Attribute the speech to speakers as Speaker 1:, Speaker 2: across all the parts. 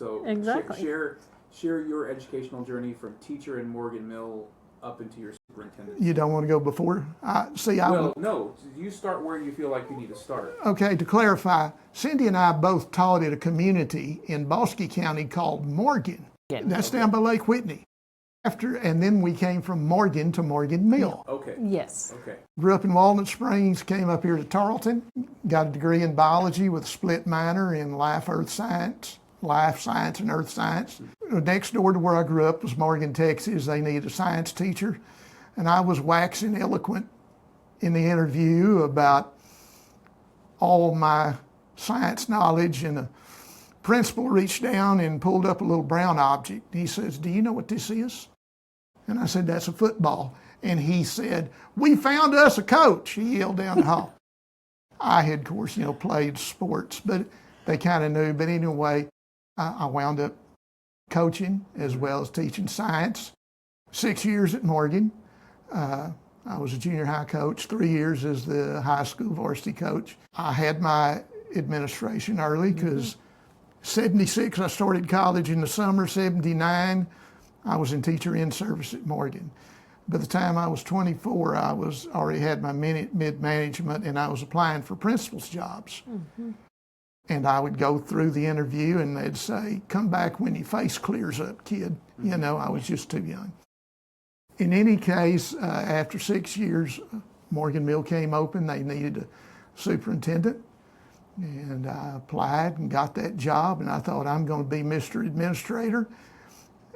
Speaker 1: So
Speaker 2: Exactly.
Speaker 1: share your educational journey from teacher in Morgan Mill up into your superintendent.
Speaker 3: You don't want to go before?
Speaker 1: No. You start where you feel like you need to start.
Speaker 3: Okay, to clarify, Cindy and I both taught at a community in Bosque County called Morgan. That's down by Lake Whitney. And then we came from Morgan to Morgan Mill.
Speaker 1: Okay.
Speaker 2: Yes.
Speaker 1: Okay.
Speaker 3: Grew up in Walnut Springs, came up here to Tarleton, got a degree in biology with a split minor in life science and earth science. Next door to where I grew up was Morgan, Texas. They needed a science teacher. And I was waxing eloquent in the interview about all my science knowledge, and the principal reached down and pulled up a little brown object. He says, "Do you know what this is?" And I said, "That's a football." And he said, "We found us a coach," he yelled down the hall. I had, of course, played sports, but they kind of knew. But anyway, I wound up coaching as well as teaching science. 6 years at Morgan. I was a junior high coach, 3 years as the high school varsity coach. I had my administration early because 76, I started college in the summer. 79, I was in teacher in service at Morgan. By the time I was 24, I was already had my mid-management, and I was applying for principal's jobs. And I would go through the interview, and they'd say, "Come back when your face clears up, kid." I was just too young. In any case, after 6 years, Morgan Mill came open. They needed a superintendent, and I applied and got that job, and I thought, I'm going to be Mr. Administrator.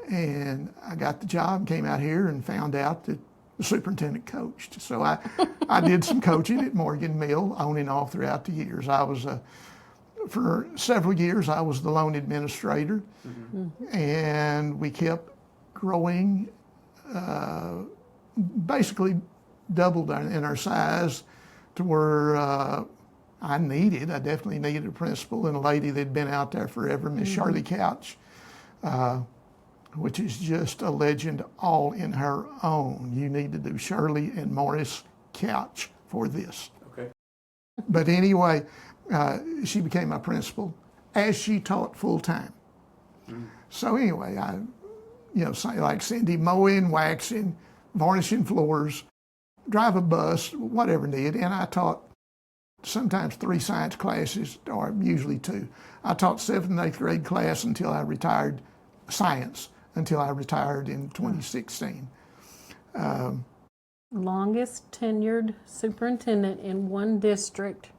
Speaker 3: And I got the job and came out here and found out that the superintendent coached. So I did some coaching at Morgan Mill on and off throughout the years. I was, for several years, I was the lone administrator, and we kept growing, basically doubled in our size to where I definitely needed a principal and a lady that'd been out there forever, Miss Shirley Couch, which is just a legend all in her own. You need to do Shirley and Morris Couch for this.
Speaker 1: Okay.
Speaker 3: But anyway, she became my principal as she taught full time. So anyway, I, like Cindy, mowing, waxing, varnishing floors, drive a bus, whatever needed. And I taught sometimes 3 science classes, or usually 2. I taught 7th and 8th grade class until I retired, science, until I retired in 2016.
Speaker 2: Longest tenured superintendent in one district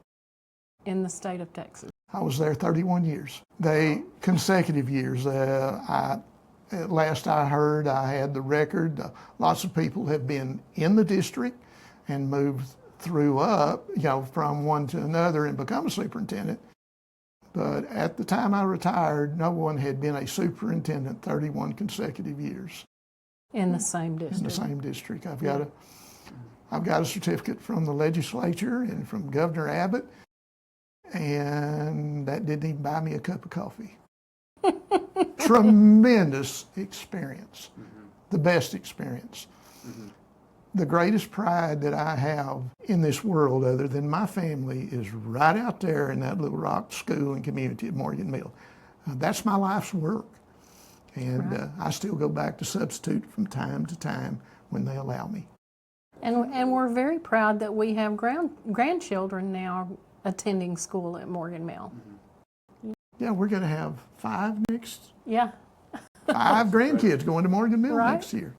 Speaker 2: in the state of Texas.
Speaker 3: I was there 31 years. Consecutive years. At last I heard, I had the record. Lots of people have been in the district and moved through up, from one to another and become a superintendent. But at the time I retired, no one had been a superintendent 31 consecutive years.
Speaker 2: In the same district.
Speaker 3: In the same district. I've got a certificate from the legislature and from Governor Abbott, and that didn't even buy me a cup of coffee. Tremendous experience, the best experience. The greatest pride that I have in this world, other than my family, is right out there in that Little Rock school and community at Morgan Mill. That's my life's work. And I still go back to substitute from time to time when they allow me.
Speaker 2: And we're very proud that we have grandchildren now attending school at Morgan Mill.
Speaker 3: Yeah, we're going to have 5 next.
Speaker 2: Yeah.
Speaker 3: 5 grandkids going to Morgan Mill next year.